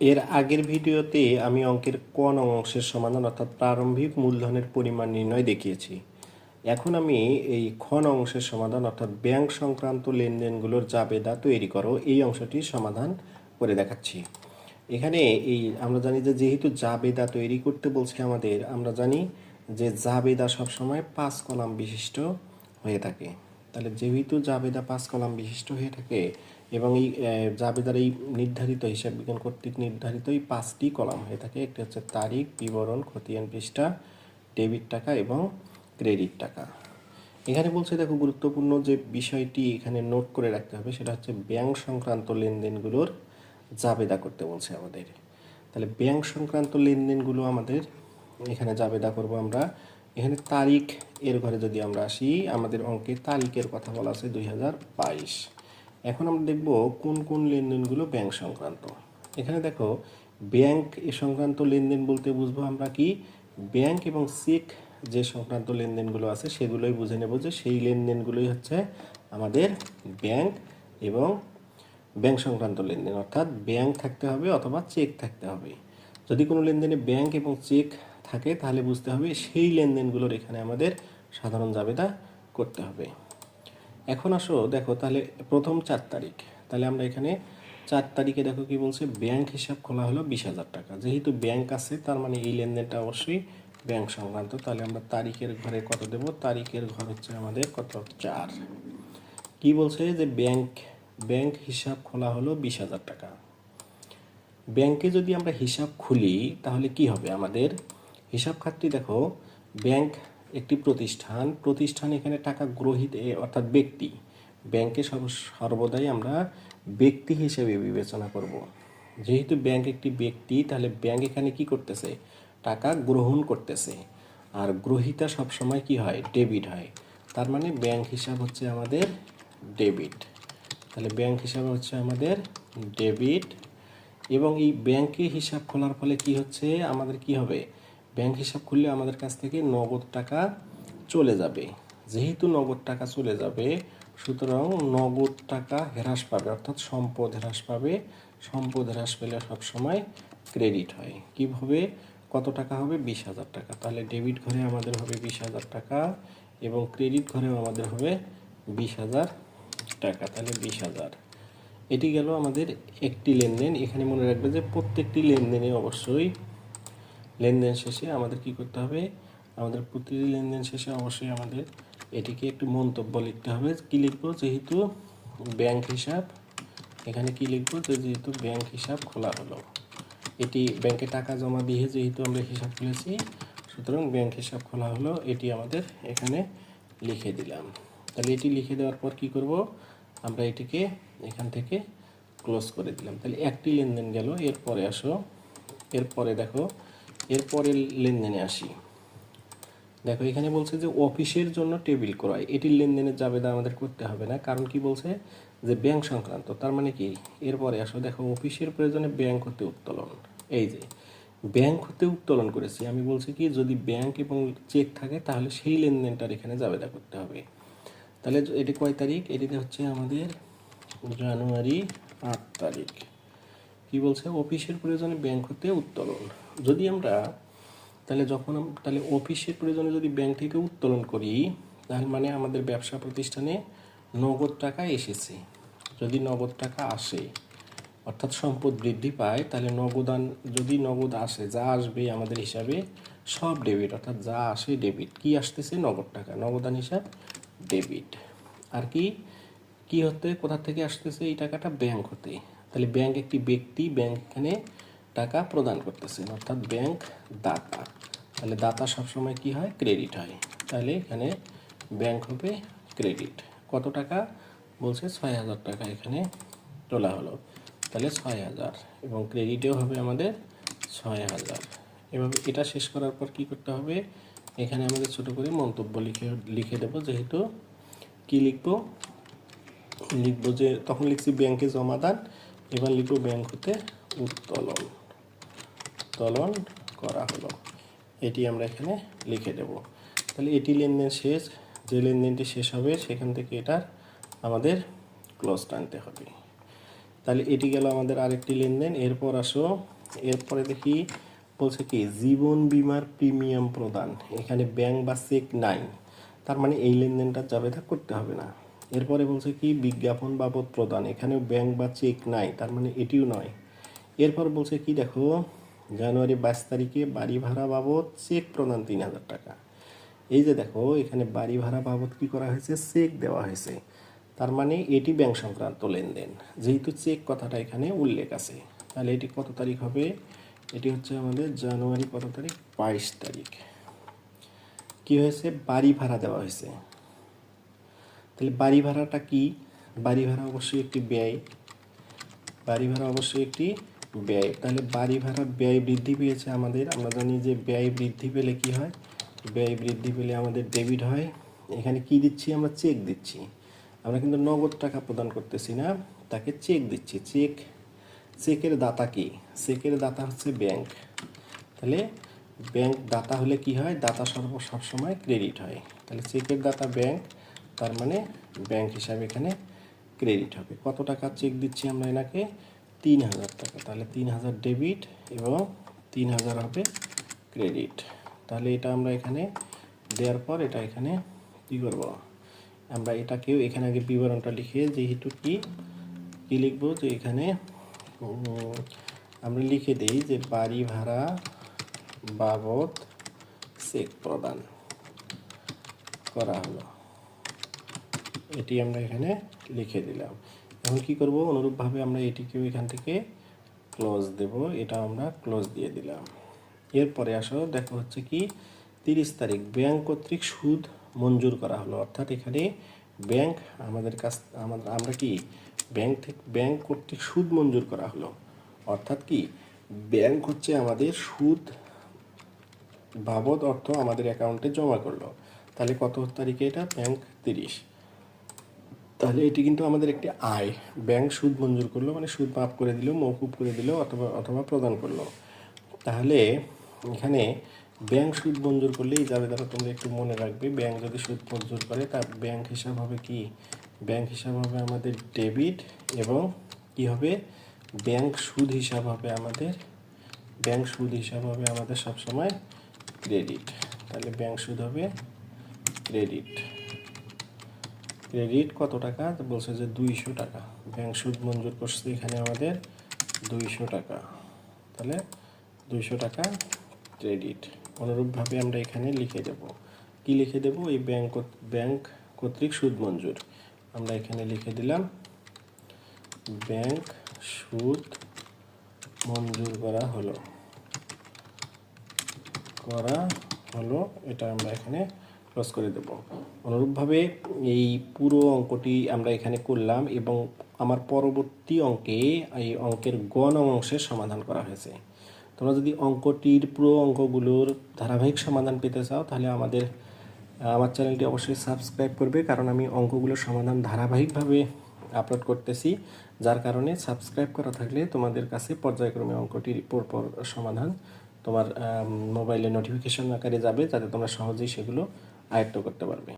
এর আগের ভিডিওতে আমি অঙ্কের ক নং অংশের সমাধান অর্থাৎ প্রারম্ভিক মূলধনের পরিমাণ নির্ণয় দেখিয়েছি। এখন আমি এই খ নং অংশের সমাধান অর্থাৎ ব্যাংক সংক্রান্ত লেনদেনগুলোর জাবেদা তৈরি করো এই অংশটির সমাধান করে দেখাচ্ছি। এখানে আমরা জানি যে যেহেতু জাবেদা তৈরি করতে বলছে আমাদের, আমরা জানি যে জাবেদা সবসময় 5 কলাম বিশিষ্ট হয়ে থাকে। তাহলে যেহেতু জাবেদা 5 কলাম বিশিষ্ট হয়ে থাকে এবং এই জাবেদার এই নির্ধারিত হিসাব বিজ্ঞান কর্তৃক নির্ধারিত এই 5টি কলাম হয়ে থাকে। একটি হচ্ছে তারিখ, বিবরণ, খতিয়ান পৃষ্ঠা, ডেবিট টাকা এবং ক্রেডিট টাকা। এখানে বলছে দেখো, গুরুত্বপূর্ণ যে বিষয়টি এখানে নোট করে রাখতে হবে সেটা হচ্ছে ব্যাংক সংক্রান্ত লেনদেনগুলোর জাবেদা করতে বলছে আমাদের। তাহলে ব্যাংক সংক্রান্ত লেনদেনগুলো আমাদের এখানে জাবেদা করব আমরা। এখানে তারিখ এর ঘরে যদি আমরা আসি, আমাদের অঙ্কে তারিখের কথা বলা আছে 2022। এখন আমরা দেখব কোন কোন লেনদেনগুলো ব্যাংক সংক্রান্ত। এখানে দেখো, ব্যাংক এ সংক্রান্ত লেনদেন বলতে বুঝবো আমরা কি, ব্যাংক এবং চেক যে সংক্রান্ত লেনদেনগুলো আছে সেগুলোই বুঝে নেব যে সেই লেনদেনগুলোই হচ্ছে আমাদের ব্যাংক এবং ব্যাংক সংক্রান্ত লেনদেন, অর্থাৎ ব্যাংক থাকতে হবে অথবা চেক থাকতে হবে। যদি কোনো লেনদেনে ব্যাংক এবং চেক থাকে তাহলে বুঝতে হবে সেই লেনদেনগুলোর এখানে আমাদের সাধারণ জাবেদা করতে হবে। এখন আসো দেখো, তাহলে প্রথম 4 তারিখ, তাহলে আমরা এখানে 4 তারিখে দেখো কি বলছে, ব্যাংক হিসাব খোলা হলো 20,000 টাকা। যেহেতু ব্যাংক আছে তার মানে এই লেনদেনটা অবশ্যই ব্যাংক সংক্রান্ত। তাহলে আমরা তারিখের ঘরে কত দেব, তারিখের ঘর হচ্ছে আমাদের কত, 4। কি বলছে যে ব্যাংক হিসাব খোলা হলো 20,000 টাকা। ব্যাংকে যদি আমরা হিসাব খুলি তাহলে কি হবে আমাদের হিসাব খাতটি দেখো, ব্যাংক একটি প্রতিষ্ঠান এখানে টাকা গ্রহীত অর্থাৎ ব্যক্তি। ব্যাংকে সর্বদাই আমরা ব্যক্তি হিসেবে বিবেচনা করব। যেহেতু ব্যাংক একটি ব্যক্তি, তাহলে ব্যাংক এখানে কি করতেছে, টাকা গ্রহণ করতেছে। আর গ্রহীতা সবসময় কি হয়, ডেবিট হয়। তার মানে ব্যাংক হিসাব হচ্ছে আমাদের ডেবিট। তাহলে ব্যাংক হিসাব হচ্ছে আমাদের ডেবিট। এবং এই ব্যাংকে হিসাব খোলার ফলে কি হচ্ছে, আমাদের কি হবে, ব্যাংক হিসাব খুললে আমাদের কাছ থেকে নগদ টাকা চলে যাবে। যেহেতু নগদ টাকা চলে যাবে, সুতরাং নগদ টাকা হ্রাস পাবে, অর্থাৎ সম্পদ হ্রাস পাবে। সম্পদ হ্রাস পেলে সবসময় ক্রেডিট হয়। কীভাবে, কত টাকা হবে, 20,000 টাকা। তাহলে ডেবিট ঘরে আমাদের হবে 20,000 টাকা এবং ক্রেডিট ঘরেও আমাদের হবে 20,000 টাকা। তাহলে 20,000, এটি গেল আমাদের একটি লেনদেন। এখানে মনে রাখবে যে প্রত্যেকটি লেনদেনে অবশ্যই লেনদেন শেষে আমাদের কি করতে হবে, আমাদের প্রতিটি লেনদেন শেষে অবশ্যই আমাদের এটিকে একটু মন্তব্য লিখতে হবে। কি লিখবো, যেহেতু ব্যাংক হিসাব, এখানে কি লিখবো, যে যেহেতু ব্যাংক হিসাব খোলা হলো, এটি ব্যাংকে টাকা জমা দিয়ে যেহেতু আমরা হিসাব খুলেছি, সুতরাং ব্যাংক হিসাব খোলা হলো, এটি আমাদের এখানে লিখে দিলাম। তাহলে এটি লিখে দেওয়ার পর কি করব, আমরা এটিকে এখান থেকে ক্লোজ করে দিলাম। তাহলে একটি লেনদেন গেল। এরপরে আসো, এরপরে দেখো, এরপরে লেনদেনে আসি। দেখো এখানে বলছে যে অফিসের জন্য টেবিল ক্রয়, এটির লেনদেনের জাবেদা আমাদের করতে হবে না, কারণ কি বলছে যে ব্যাংক সংক্রান্ত। তার মানে কি, এরপরে আসো দেখো, অফিসের প্রয়োজনে ব্যাংক হতে উত্তোলন। এই যে ব্যাংক হতে উত্তোলন করেছি, আমি বলছি কি যদি ব্যাংক এবং চেক থাকে তাহলে সেই লেনদেনটার এখানে জাবেদা করতে হবে। তাহলে এটি কয় তারিখ, এটিতে হচ্ছে আমাদের জানুয়ারি 8 তারিখ। কি বলছে, অফিসের প্রয়োজনে ব্যাংক হতে উত্তোলন। যদি আমরা তাহলে অফিসের প্রয়োজনে যদি ব্যাংক থেকে উত্তোলন করি, তাহলে মানে আমাদের ব্যবসা প্রতিষ্ঠানে নগদ টাকা এসেছে। যদি নগদ টাকা আসে অর্থাৎ সম্পদ বৃদ্ধি পায়, তাহলে যদি নগদ আসে, যা আসবে আমাদের হিসাবে সব ডেবিট, অর্থাৎ যা আসে ডেবিট। কি আসতেছে, নগদ টাকা, নগদান হিসাব ডেবিট। আর কি হতে, কোথা থেকে আসতেছে এই টাকাটা, ব্যাংক হতে। তাহলে ব্যাংক একটি ব্যক্তি, ব্যাংক এখানে টাকা প্রদান করতেছে, অর্থাৎ ব্যাংক দাতা। তাহলে দাতা সবসময় কি হয়, ক্রেডিট হয়। তাহলে এখানে ব্যাংক হবে ক্রেডিট। কত টাকা বলছে, 6,000 টাকা এখানে তোলা হলো। তাহলে 6,000 এবং ক্রেডিটেও হবে আমাদের 6,000। এভাবে এটা শেষ করার পর কি করতে হবে, এখানে আমাদের ছোট করে মন্তব্য লিখে দেবো। যেহেতু কি লিখবো যে তখন লিখছি ব্যাংকে জমাদান, এবার লিখবো ব্যাংক হতে উত্তোলন করা হলো, এটি আমরা এখানে লিখে দেব। তাহলে এটি লেনদেন শেষ। যে লেনদেনটি শেষ হবে সেখান থেকে এটার আমাদের ক্লোজ টানতে হবে। তাহলে এটি গেল আমাদের আরেকটি লেনদেন। এরপর আসো, এরপরে দেখি বলছে কি জীবন বীমার প্রিমিয়াম প্রদান, এখানে ব্যাংক বা চেক নাই, তার মানে এই লেনদেনটা জাবেদা করতে হবে না। এরপরে বলছে কি বিজ্ঞাপন বাবদ প্রদান, এখানেও ব্যাংক বা চেক নাই, তার মানে এটিও নয়। এরপর বলছে কি দেখো জানুয়ারি 22 তারিখে বাড়ি ভাড়া বাবদ চেক প্রদান 3000 টাকা। এই যে দেখো এখানে বাড়ি ভাড়া বাবদ কি করা হয়েছে, চেক দেওয়া হয়েছে, তার মানে এটি ব্যাংক সংক্রান্ত লেনদেন, যেহেতু চেক কথাটা এখানে উল্লেখ আছে। তাহলে এটি কত তারিখ হবে, এটি হচ্ছে আমাদের জানুয়ারি কত তারিখ, 22 তারিখ। কি হয়েছে, বাড়ি ভাড়া দেওয়া হয়েছে। তাহলে বাড়ি ভাড়াটা কি, বাড়ি ভাড়া অবশ্যই একটি ব্যয়, বাড়ি ভাড়া অবশ্যই একটি ব্যয়। তাহলে বাড়ি ভাড়া ব্যয় বৃদ্ধি পেয়েছে আমাদের, আমরা জানি যে ব্যয় বৃদ্ধি পেলে কি হয়, ব্যয় বৃদ্ধি পেলে আমাদের ডেবিট হয়। এখানে কি দিচ্ছি, আমরা চেক দিচ্ছি, আমরা কিন্তু নগদ টাকা প্রদান করতেছি না, তাকে চেক দিচ্ছি। চেকের দাতা কি, চেকের দাতা হচ্ছে ব্যাংক। তাহলে ব্যাংক দাতা হলে কি হয়, দাতা সবসময় ক্রেডিট হয়। তাহলে চেকের দাতা ব্যাংক, তার মানে ব্যাংক হিসাবে এখানে ক্রেডিট হবে। কত টাকা চেক দিচ্ছি আমরা এনাকে, 3000 টাকা। তাহলে 3000 ডেবিট এবং 3000 হবে ক্রেডিট। তাহলে এটা আমরা এখানে দেওয়ার পর এটা এখানে কী করব, আমরা এটাকেও এখানে আগে বিবরণটা লিখে, যেহেতু কি লিখবো যে এখানে আমরা লিখে দিই যে বাড়ি ভাড়া বাবদ চেক প্রদান করা হলো, এটি আমরা এখানে লিখে দিলাম। এখন কি করব, অনুরূপভাবে আমরা এটিকেও এখান থেকে ক্লোজ দেব, এটা আমরা ক্লোজ দিয়ে দিলাম। এরপরে আসো দেখো হচ্ছে কি 30 তারিখ ব্যাংক কর্তৃক সুদ মঞ্জুর করা হলো, অর্থাৎ এখানে ব্যাংক আমাদের কাছ আমরা কি ব্যাংক কর্তৃক সুদ মঞ্জুর করা হলো, অর্থাৎ কি ব্যাংক হচ্ছে আমাদের সুদ বাবদ অর্থ আমাদের অ্যাকাউন্টে জমা করলো। তাহলে কত তারিখে এটা, ব্যাংক 30। তাহলে এটি কিন্তু আমাদের একটি আয়, ব্যাংক সুদ মঞ্জুর করলো মানে সুদ মাফ করে দিল, মওকুফ করে দিল, অথবা প্রদান করলো। তাহলে এখানে ব্যাংক সুদ মঞ্জুর করলে এই জাবেদাটা তোমরা একটু মনে রাখবে, ব্যাংক যদি সুদ মঞ্জুর করে তার ব্যাংক হিসাব হবে কি, ব্যাংক হিসাব হবে আমাদের ডেবিট, এবং কি হবে ব্যাংক সুদ হিসাব হবে আমাদের, ব্যাংক সুদ হিসাব হবে আমাদের সবসময় ক্রেডিট। তাহলে ব্যাংক সুদ হবে ক্রেডিট। ক্রেডিট কত টাকা, বলছে যে 200 টাকা, ব্যাংক সুদ মঞ্জুর করছে এখানে আমাদের 200 টাকা। তাহলে 200 টাকা ক্রেডিট। অনুরূপভাবে আমরা এখানে লিখে দেব, কি লিখে দেব, এই ব্যাংক কর্তৃক সুদ মঞ্জুর, আমরা এখানে লিখে দিলাম ব্যাংক সুদ মঞ্জুর করা হলো, এটা আমরা এখানে ক্লোজ করে দেব। অনুরূপভাবে এই পুরো অঙ্কটি আমরা এখানে করলাম, এবং আমার পরবর্তী অঙ্কে এই অঙ্কের গ নং অংশের সমাধান করা হয়েছে। তোমরা যদি অঙ্কটির পুরো অঙ্কগুলোর ধারাবাহিক সমাধান পেতে চাও তাহলে আমার চ্যানেলটি অবশ্যই সাবস্ক্রাইব করবে, কারণ আমি অঙ্কগুলোর সমাধান ধারাবাহিকভাবে আপলোড করতেছি, যার কারণে সাবস্ক্রাইব করা থাকলে তোমাদের কাছে পর্যায়ক্রমে অঙ্কটির পরপর সমাধান তোমার মোবাইলে নোটিফিকেশন আকারে যাবে, যাতে তোমরা সহজেই সেগুলো আয়ত্ত করতে পারবে।